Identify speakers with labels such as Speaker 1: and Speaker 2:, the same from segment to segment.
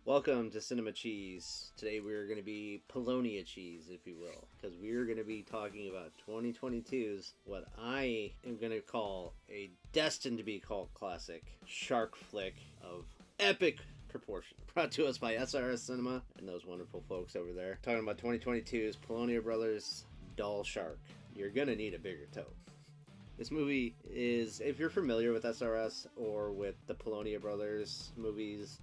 Speaker 1: Welcome to Cinema Cheese. Today we're going to be Polonia cheese, if you will, because we're going to be talking about 2022's what I am going to call a destined to be cult classic shark flick of epic proportion. Brought to us by SRS Cinema and those wonderful folks over there. Talking about 2022's Polonia Brothers Doll Shark. You're going to need a bigger toe. This movie is, if you're familiar with SRS or with the Polonia Brothers movies,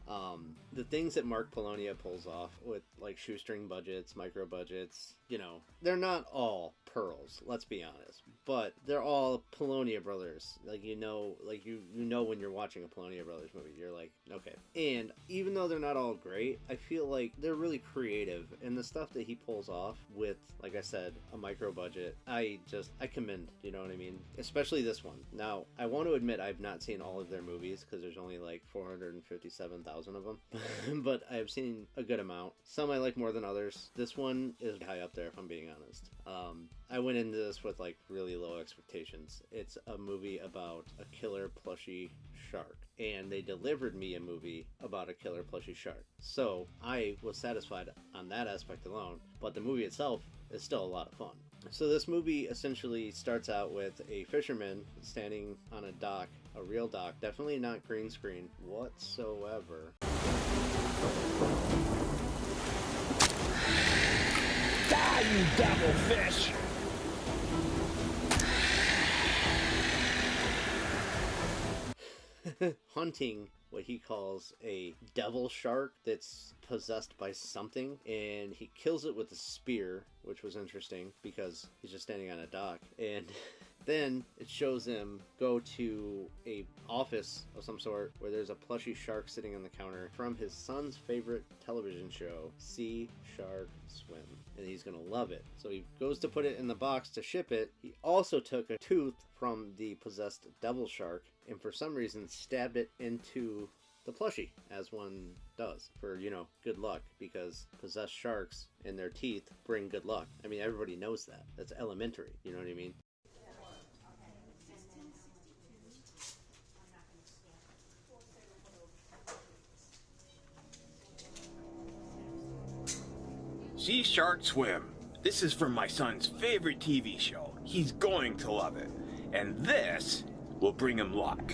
Speaker 1: the things that Mark Polonia pulls off with like shoestring budgets, micro budgets, you know, they're not all pearls, let's be honest, but they're all Polonia Brothers. Like, you know when you're watching a Polonia Brothers movie, you're like, okay. And even though they're not all great, I feel like they're really creative, and the stuff that he pulls off with, like I said, a micro budget, I commend, you know what I mean? Especially this one. Now, I want to admit I've not seen all of their movies because there's only like 457,000 of them, but I've seen a good amount. Some I like more than others. This one is high up there, if I'm being honest. I went into this with like really low expectations. It's a movie about a killer plushy shark, and they delivered me a movie about a killer plushy shark. So I was satisfied on that aspect alone, but the movie itself is still a lot of fun. So this movie essentially starts out with a fisherman standing on a dock, a real dock, definitely not green screen whatsoever.
Speaker 2: Die, you devilfish!
Speaker 1: Hunting what he calls a devil shark that's possessed by something, and he kills it with a spear, which was interesting because he's just standing on a dock. And then it shows him go to a office of some sort where there's a plushy shark sitting on the counter from his son's favorite television show, See Shark Swim, and he's gonna love it. So he goes to put it in the box to ship it. He also took a tooth from the possessed devil shark and for some reason stabbed it into the plushie, as one does, for, you know, good luck, because possessed sharks and their teeth bring good luck. I mean, everybody knows that. That's elementary, you know what I mean?
Speaker 2: See Shark Swim. This is from my son's favorite TV show. He's going to love it. And this will bring him luck.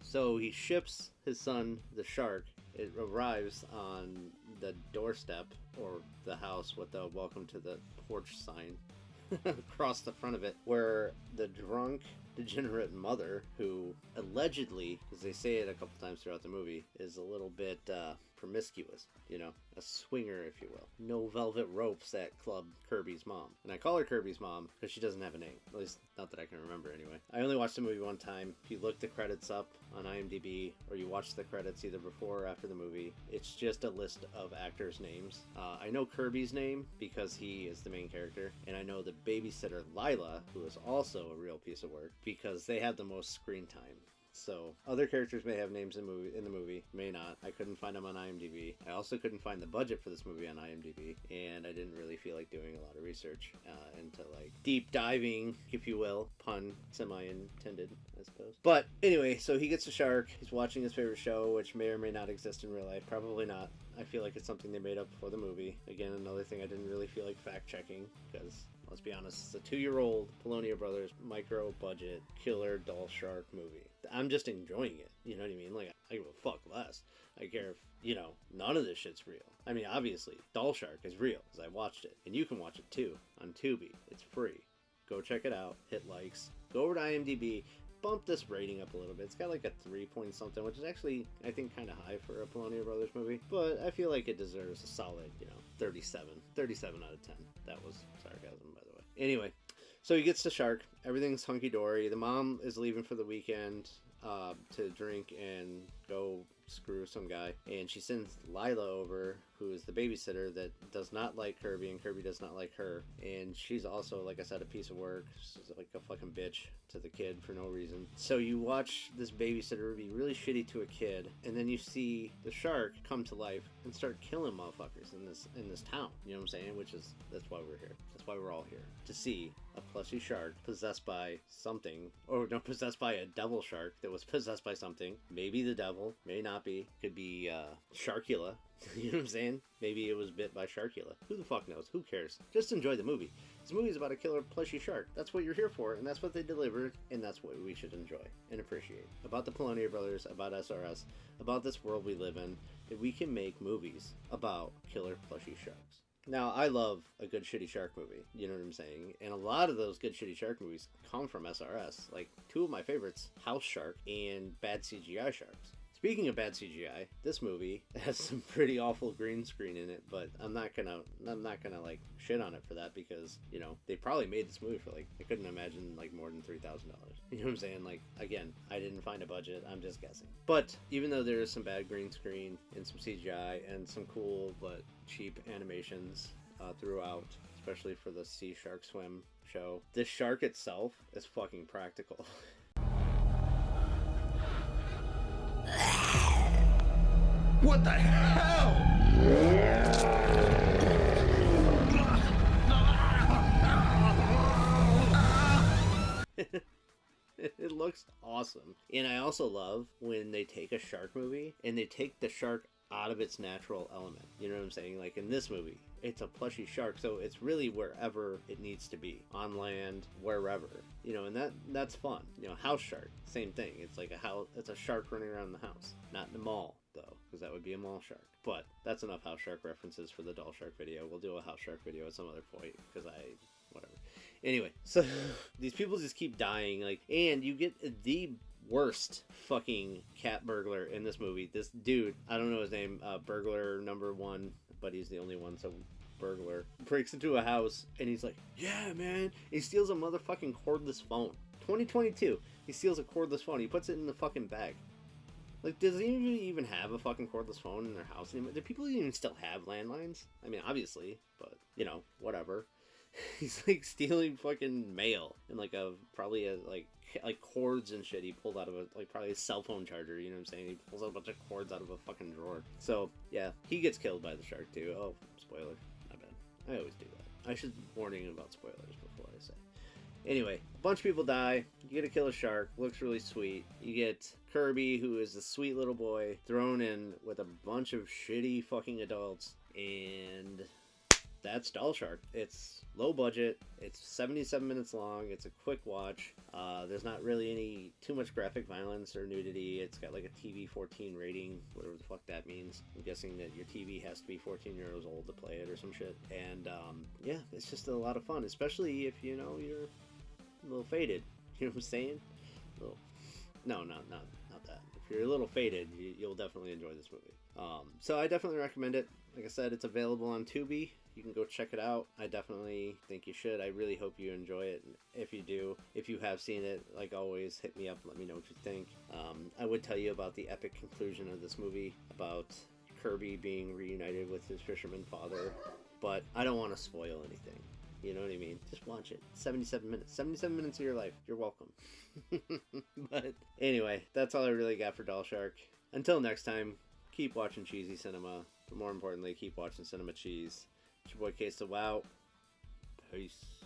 Speaker 1: So he ships his son, the shark. It arrives on the doorstep, or the house with the welcome to the porch sign across the front of it, where the drunk, degenerate mother, who allegedly, because they say it a couple times throughout the movie, is a little bit promiscuous, you know, a swinger, if you will. No velvet ropes at Club Kirby's mom. And I call her Kirby's mom because she doesn't have a name. At least, not that I can remember anyway. I only watched the movie one time. If you look the credits up on IMDb, or you watch the credits either before or after the movie, it's just a list of actors' names. I know Kirby's name because he is the main character, and I know the babysitter Lila, who is also a real piece of work, because they have the most screen time. So other characters may have names in the movie, may not. I couldn't find them on IMDb. I also couldn't find the budget for this movie on IMDb, and I didn't really feel like doing a lot of research into like deep diving, if you will, pun semi-intended, I suppose. But anyway, so he gets a shark. He's watching his favorite show, which may or may not exist in real life. Probably not. I feel like it's something they made up for the movie. Again, another thing I didn't really feel like fact-checking, because let's be honest, it's a 2-year-old Polonia Brothers micro-budget killer doll shark movie. I'm just enjoying it, you know what I mean? Like, I give a fuck less. I care if, you know, none of this shit's real. I mean, obviously, Doll Shark is real, because I watched it. And you can watch it too, on Tubi. It's free. Go check it out, hit likes, go over to IMDb, bump this rating up a little bit. It's got like a 3 point something, which is actually, I think, kind of high for a Polonia Brothers movie, but I feel like it deserves a solid, 37 out of 10. That was sarcasm, by the way. Anyway, so he gets the shark. Everything's hunky-dory. The mom is leaving for the weekend to drink and go screw some guy, and she sends Lila over, who is the babysitter that does not like Kirby, and Kirby does not like her, and she's also, like I said, a piece of work. She's like a fucking bitch to the kid for no reason. So you watch this babysitter be really shitty to a kid, and then you see the shark come to life and start killing motherfuckers in this town. You know what I'm saying? That's why we're here. That's why we're all here, to see a plushy shark possessed by something, or no, possessed by a devil shark that was possessed by something. Maybe the devil, may not be. Could be Sharkula. You know what I'm saying? Maybe it was bit by Sharkula. Who the fuck knows? Who cares? Just enjoy the movie. This movie is about a killer plushy shark. That's what you're here for, and that's what they delivered, and that's what we should enjoy and appreciate. About the Polonier brothers, about SRS, about this world we live in, that we can make movies about killer plushy sharks. Now, I love a good shitty shark movie, you know what I'm saying? And a lot of those good shitty shark movies come from SRS. Like, two of my favorites, House Shark and Bad CGI Sharks. Speaking of bad CGI, this movie has some pretty awful green screen in it, but I'm not gonna like shit on it for that, because, you know, they probably made this movie for like, I couldn't imagine like more than $3,000. You know what I'm saying? Like, again, I didn't find a budget, I'm just guessing. But even though there is some bad green screen and some CGI and some cool but cheap animations throughout, especially for the Sea Shark Swim show, this shark itself is fucking practical.
Speaker 2: What the hell?
Speaker 1: It looks awesome. And I also love when they take a shark movie and they take the shark out of its natural element. You know what I'm saying? Like in this movie, it's a plushy shark, so it's really wherever it needs to be, on land, wherever, you know, and that's fun. You know, House Shark, same thing. It's like it's a shark running around the house, not in the mall though, because that would be a mall shark. But that's enough House Shark references for the doll shark video. We'll do a House Shark video at some other point, because whatever. Anyway, so these people just keep dying, like, and you get the worst fucking cat burglar in this movie. This dude, I don't know his name, burglar number one, but he's the only one, so burglar, breaks into a house, and he's like, yeah, man, he steals a motherfucking cordless phone. 2022, he steals a cordless phone, he puts it in the fucking bag. Like, does he even have a fucking cordless phone in their house anymore? Do people even still have landlines? I mean, obviously, but, you know, whatever. He's like stealing fucking mail and like probably like cords and shit he pulled out of probably a cell phone charger, you know what I'm saying? He pulls out a bunch of cords out of a fucking drawer. So yeah, he gets killed by the shark too. Oh, spoiler. Not bad. I always do that. I should warn you about spoilers before I say. Anyway, a bunch of people die. You get to kill a shark. Looks really sweet. You get Kirby, who is a sweet little boy, thrown in with a bunch of shitty fucking adults, and that's Doll Shark. It's low budget. It's 77 minutes long. It's a quick watch. There's not really too much graphic violence or nudity. It's got like a TV 14 rating, whatever the fuck that means. I'm guessing that your TV has to be 14 years old to play it or some shit. And yeah, it's just a lot of fun, especially if, you know, you're a little faded. You know what I'm saying? No, not that. If you're a little faded, you'll definitely enjoy this movie. So I definitely recommend it. Like I said, it's available on Tubi. You can go check it out. I definitely think you should. I really hope you enjoy it. If you do, if you have seen it, like always, hit me up. Let me know what you think. I would tell you about the epic conclusion of this movie, about Kirby being reunited with his fisherman father, but I don't want to spoil anything. You know what I mean? Just watch it. 77 minutes. 77 minutes of your life. You're welcome. But anyway, that's all I really got for Doll Shark. Until next time, keep watching cheesy cinema. But more importantly, keep watching cinema cheese. It's your boy Case the Wow. Peace.